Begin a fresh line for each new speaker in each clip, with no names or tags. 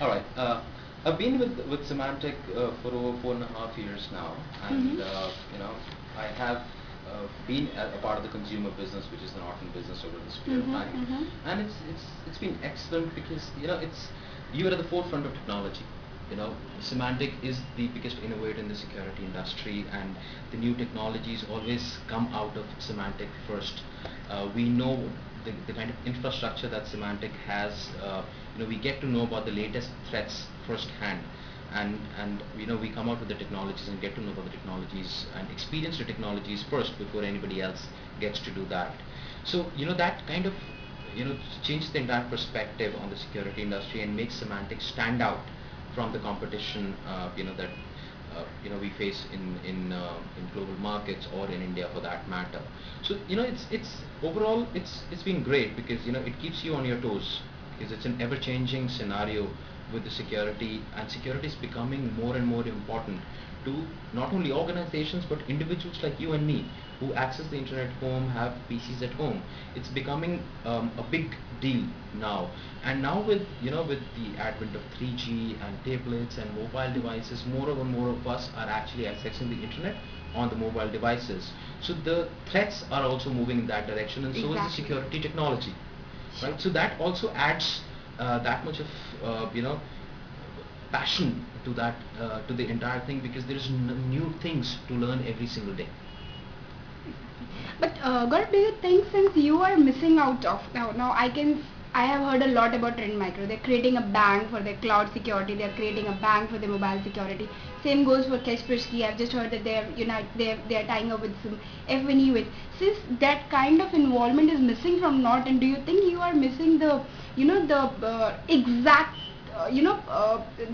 All right. I've been with Symantec for over 4.5 years now, and I have been a part of the consumer business, which is the Norton business, over this period of time, and it's been excellent because it's you are at the forefront of technology. Symantec is the biggest innovator in the security industry, and the new technologies always come out of Symantec first. We know the kind of infrastructure that Symantec has. We get to know about the latest threats firsthand, and we come out with the technologies and get to know about the technologies and experience the technologies first before anybody else gets to do that. So that kind of changes the entire perspective on the security industry and makes Symantec stand out from the competition that we face in global markets or in India for that matter. So it's overall it's been great because it keeps you on your toes, because it's an ever-changing scenario with the security, and security is becoming more and more important to not only organizations but individuals like you and me who access the internet at home, have PCs at home. It's becoming a big deal now. And now with the advent of 3G and tablets and mobile devices, more and more of us are actually accessing the internet on the mobile devices. So the threats are also moving in that direction, and so is the security technology, right? So that also adds that much of passion to that to the entire thing, because there is new things to learn every single day.
But Gaurav, do you think, since you are missing out of now I have heard a lot about Trend Micro. They're creating a bank for their cloud security. They're creating a bank for their mobile security. Same goes for Kaspersky. I've just heard that they're tying up with some F1E with. Since that kind of involvement is missing from Norton, do you think you are missing the exact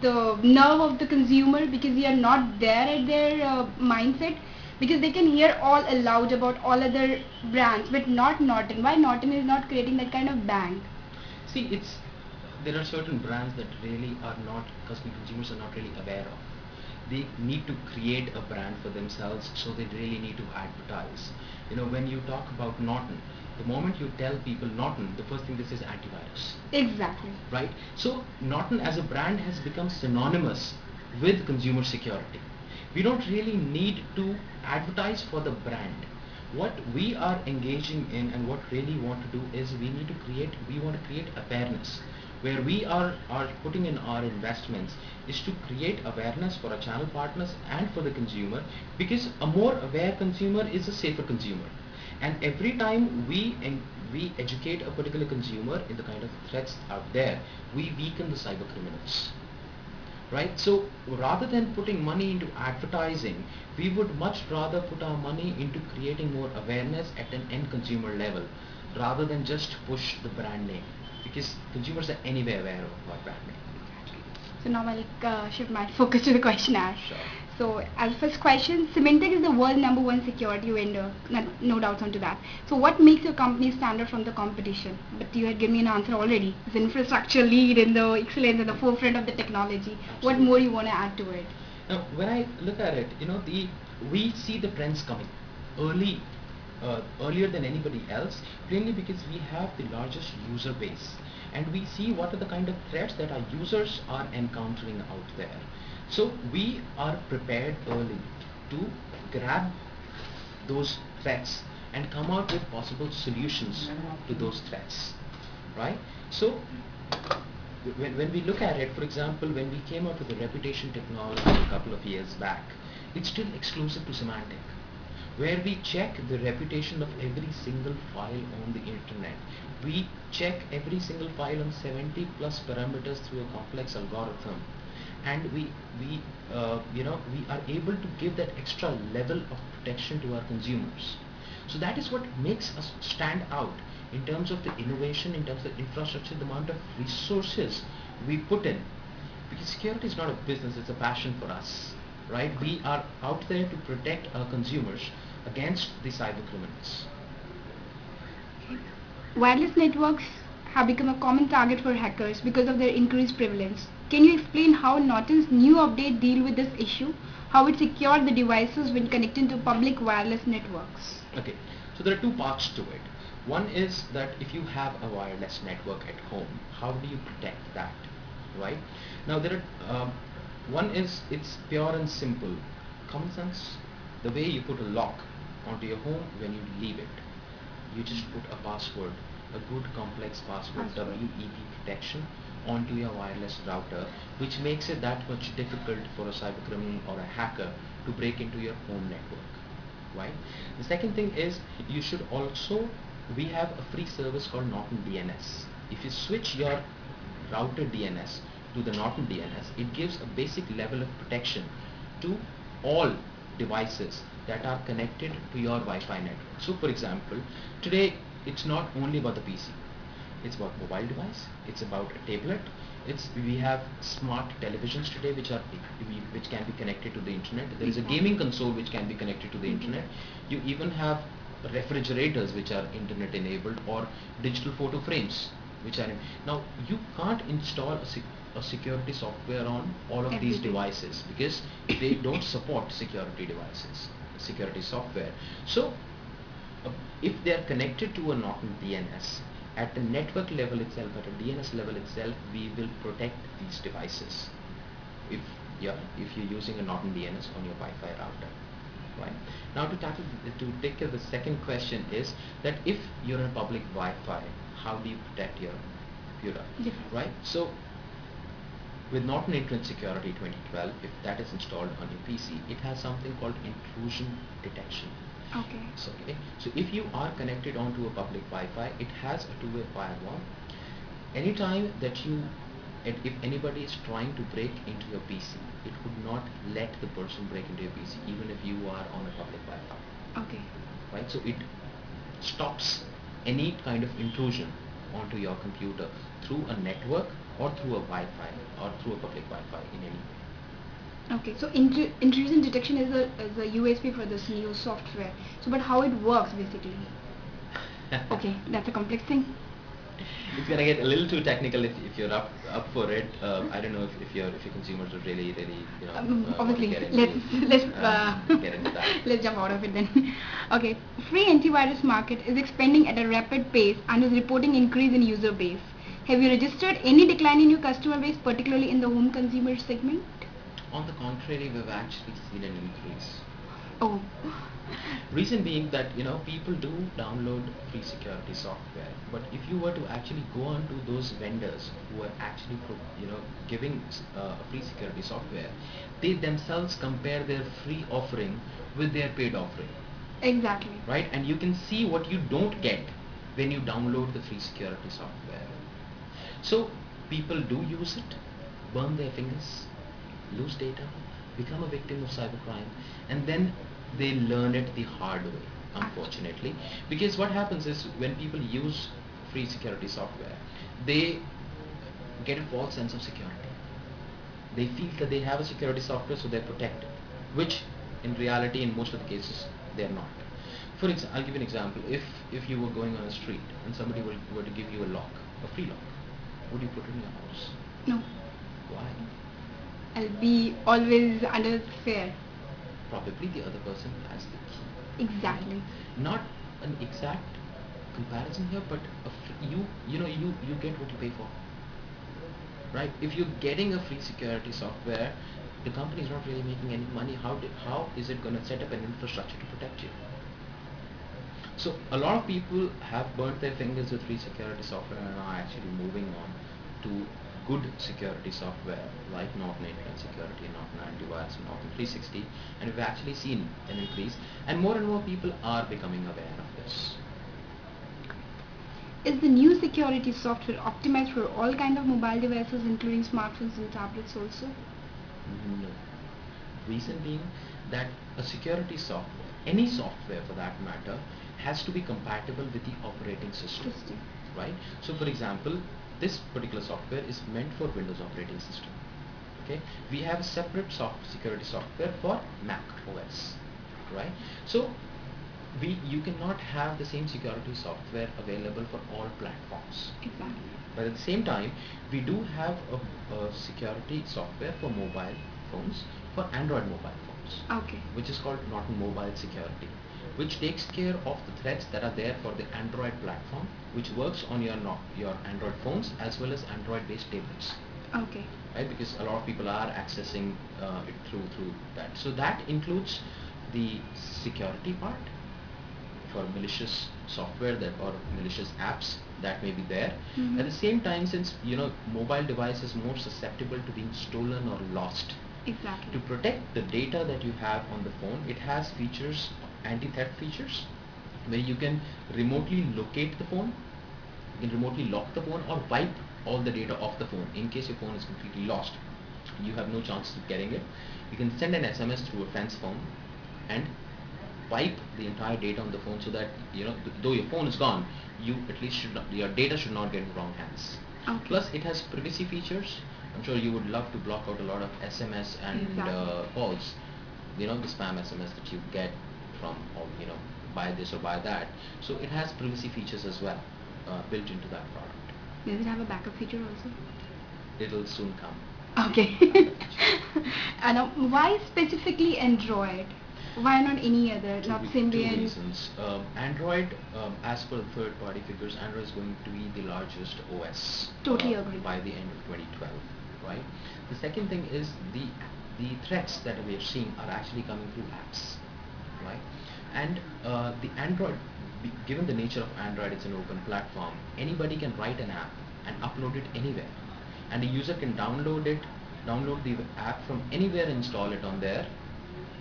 the nerve of the consumer, because you are not there at their mindset? Because they can hear all aloud about all other brands, but not Norton. Why Norton is not creating that kind of bank?
See, there are certain brands that really are not, consumers are not really aware of. They need to create a brand for themselves, so they really need to advertise. When you talk about Norton, the moment you tell people Norton, the first thing they say is antivirus.
Exactly.
Right? So Norton as a brand has become synonymous with consumer security. We don't really need to advertise for the brand. What we are engaging in and what really want to do is we want to create awareness. Where we are putting in our investments is to create awareness for our channel partners and for the consumer, because a more aware consumer is a safer consumer. And every time we educate a particular consumer in the kind of threats out there, we weaken the cyber criminals. Right? So rather than putting money into advertising, we would much rather put our money into creating more awareness at an end consumer level, rather than just push the brand name, because consumers are anyway aware of our brand name.
So now I'll shift my focus to the questionnaire.
Sure.
So as first question, Symantec is the world #1 security vendor, no doubts onto that. So what makes your company stand out from the competition? But you had given me an answer already. It's infrastructure lead in the excellence at the forefront of the technology.
Absolutely.
What more you want to add to it?
Now, when I look at it, we see the trends coming early, earlier than anybody else, plainly because we have the largest user base, and we see what are the kind of threats that our users are encountering out there. So we are prepared early to grab those threats and come out with possible solutions to those threats, right? So when we look at it, for example, when we came out with the reputation technology a couple of years back, it's still exclusive to Symantec, where we check the reputation of every single file on the internet. We check every single file on 70 plus parameters through a complex algorithm, and we are able to give that extra level of protection to our consumers. So that is what makes us stand out in terms of the innovation, in terms of infrastructure, the amount of resources we put in. Because security is not a business, it's a passion for us, right? We are out there to protect our consumers against the cyber criminals.
Wireless networks have become a common target for hackers because of their increased prevalence. Can you explain how Norton's new update deal with this issue? How it secures the devices when connecting to public wireless networks?
Okay, so there are two parts to it. One is that if you have a wireless network at home, how do you protect that? right? Now there are one is, it's pure and simple common sense. The way you put a lock onto your home when you leave it, you just put a password, a good complex password, WEP protection, onto your wireless router, which makes it that much difficult for a cyber criminal or a hacker to break into your home network, right? The second thing is, you should also, we have a free service called Norton DNS. If you switch your router DNS to the Norton DNS, it gives a basic level of protection to all devices that are connected to your Wi-Fi network. So for example, today it's not only about the PC, it's about mobile device, it's about a tablet, we have smart televisions today which can be connected to the internet. There is a gaming console which can be connected to the internet. You even have refrigerators which are internet enabled, or digital photo frames which are now you can't install a security software on all of these devices because they don't support security software. So if they are connected to a Norton DNS, at the network level itself, at a DNS level itself, we will protect these devices if you're using a Norton DNS on your Wi-Fi router, right? Now to take care of the second question is that if you're in public Wi-Fi, how do you protect your computer, right? So with Norton Internet Security 2012, if that is installed on your PC, it has something called intrusion detection. So if you are connected onto a public Wi-Fi, it has a two-way firewall. Anytime that if anybody is trying to break into your PC, it would not let the person break into your PC, even if you are on a public Wi-Fi. Right? So it stops any kind of intrusion onto your computer through a network or through a Wi-Fi or through a public Wi-Fi in any way.
So intrusion detection is a USP for this new software. So, but how it works basically? That's a complex thing.
It's gonna get a little too technical if you're up for it. I don't know if your consumers are really
obviously
get
let's
get into that.
Let's jump out of it then. Free antivirus market is expanding at a rapid pace and is reporting increase in user base. Have you registered any decline in your customer base, particularly in the home consumer segment?
On the contrary, we've actually seen an increase.
Oh.
Reason being that people do download free security software, but if you were to actually go on to those vendors who are actually giving free security software, they themselves compare their free offering with their paid offering.
Exactly.
Right, and you can see what you don't get when you download the free security software. So people do use it, burn their fingers, lose data, become a victim of cybercrime, and then they learn it the hard way, unfortunately. Because what happens is, when people use free security software, they get a false sense of security. They feel that they have a security software, so they're protected, which in reality, in most of the cases, they're not. For example, I'll give you an example. If you were going on a street and somebody were to give you a lock, a free lock, would you put it in your house?
No.
Why?
I'll be always under fear.
Probably the other person has the key.
Exactly.
Not an exact comparison here, but you get what you pay for. Right? If you're getting a free security software, the company is not really making any money. How is it going to set up an infrastructure to protect you? So a lot of people have burnt their fingers with free security software and are actually moving on to good security software like Norton Internet Security, Norton Antivirus, Norton 360, and we've actually seen an increase, and more people are becoming aware of this.
Is the new security software optimized for all kind of mobile devices, including smartphones and tablets also?
No. Reason being that a security software, any software for that matter, has to be compatible with the operating system. Right? So for example, this particular software is meant for Windows operating system. Okay, we have a separate security software for Mac OS, right? So you cannot have the same security software available for all platforms.
Exactly.
But at the same time, we do have a security software for mobile phones, for Android mobile phones, which is called Norton Mobile Security, which takes care of the threats that are there for the Android platform, which works on your Android phones as well as Android based tablets.
Okay.
right? Because a lot of people are accessing it through that. So that includes the security part for malicious software that or malicious apps that may be there.
Mm-hmm.
At the same time, since mobile device is more susceptible to being stolen or lost,
Exactly.
to protect the data that you have on the phone, it has features, anti-theft features, where you can remotely locate the phone, you can remotely lock the phone or wipe all the data off the phone in case your phone is completely lost. You have no chance of getting it. You can send an SMS through a friend's phone and wipe the entire data on the phone, so that though your phone is gone, you at least your data should not get in wrong hands.
Okay.
Plus it has privacy features. I'm sure you would love to block out a lot of SMS and
Exactly.
calls, the spam SMS that you get from, or buy this or buy that. So it has privacy features as well built into that product.
Does it have a backup feature also?
It'll soon come.
Okay. And why specifically Android? Why not any other? Not
Two
Symbian?
reasons. Android, as per third-party figures, Android is going to be the largest OS
Totally agree.
by the end of 2012, right? The second thing is the threats that we are seeing are actually coming through apps, right? And the Android, given the nature of Android, it's an open platform. Anybody can write an app and upload it anywhere, and the user can download the app from anywhere, install it on their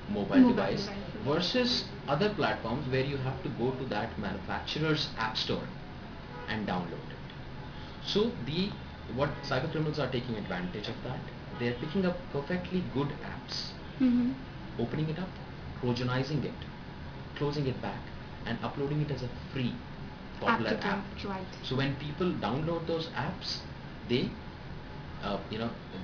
mobile device,
devices.
versus other platforms where you have to go to that manufacturer's app store and download it. So what cyber criminals are taking advantage of that, they're picking up perfectly good apps,
Mm-hmm.
opening it up, trojanizing it, closing it back, and uploading it as a free popular app.
Right.
So when people download those apps, they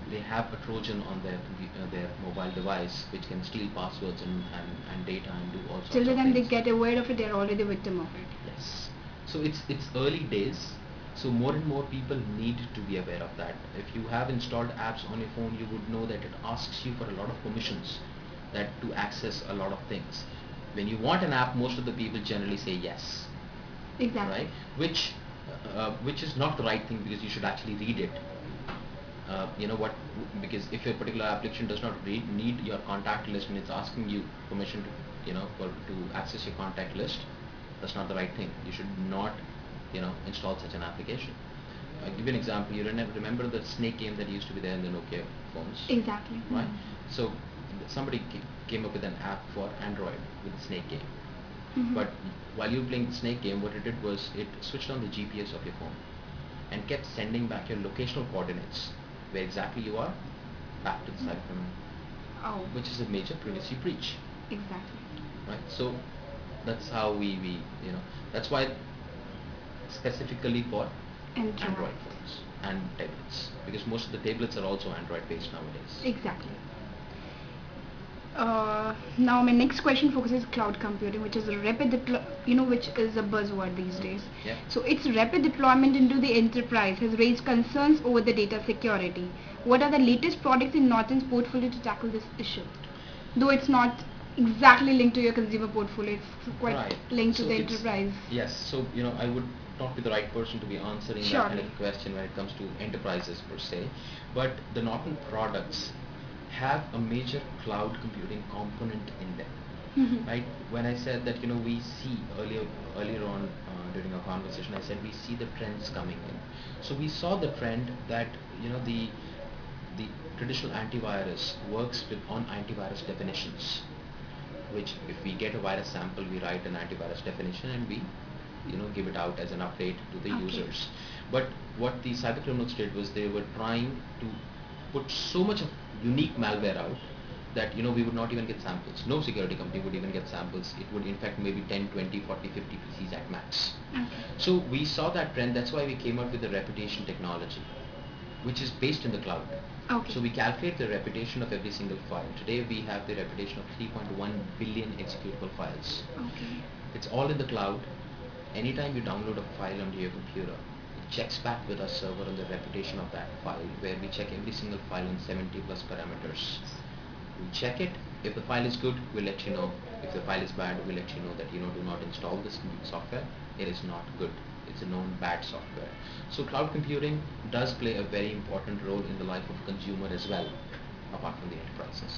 they have a Trojan on their mobile device, which can steal passwords and data and do all sorts
Till
of
the time they
things.
get aware of it, they're already the victim of it.
Yes. So it's early days. So more and more people need to be aware of that. If you have installed apps on your phone, you would know that it asks you for a lot of permissions, that to access a lot of things. When you want an app, most of the people generally say yes,
Exactly.
right? Which is not the right thing, because you should actually read it. Because if a particular application does not need your contact list and it's asking you permission to access your contact list, that's not the right thing. You should not install such an application. I'll give you an example. You remember the snake game that used to be there in the Nokia phones,
Exactly.
right? So somebody came up with an app for Android with the snake game.
Mm-hmm.
But while you were playing the snake game, what it did was it switched on the GPS of your phone and kept sending back your locational coordinates, where exactly you are, back to the cyber criminal.
Oh.
Which is a major privacy breach.
Exactly.
Right? So that's how we that's why specifically for Android phones and tablets, because most of the tablets are also Android based nowadays.
Exactly. Now my next question focuses cloud computing, which is a which is a buzzword these days.
Yeah.
So its rapid deployment into the enterprise has raised concerns over the data security. What are the latest products in Norton's portfolio to tackle this issue? Though it's not exactly linked to your consumer portfolio, it's quite
Right.
linked to
So
the
it's-
enterprise.
Yes. So I would not be the right person to be answering that kind of
Surely.
question when it comes to enterprises per se. But the Norton products have a major cloud computing component in them.
Mhm.
Right? When I said that we see earlier on during our conversation, I said we see the trends coming in. So we saw the trend that the traditional antivirus works on antivirus definitions, which if we get a virus sample, we write an antivirus definition and we give it out as an update to the
Okay.
users. But what the cyber criminals did was they were trying to put so much of unique malware out that we would not even get samples. No security company would even get samples. It would in fact maybe 10, 20, 40, 50 PCs at max.
Okay.
So we saw that trend. That's why we came up with the reputation technology, which is based in the cloud.
Okay.
So we calculate the reputation of every single file. Today we have the reputation of 3.1 billion executable files.
Okay.
It's all in the cloud. Anytime you download a file onto your computer, it checks back with our server on the reputation of that file, where we check every single file in 70 plus parameters. We check it. If the file is good, we'll let you know. If the file is bad, we'll let you know that do not install this software. It is not good. it's a known bad software. So cloud computing does play a very important role in the life of consumer as well, apart from the enterprises.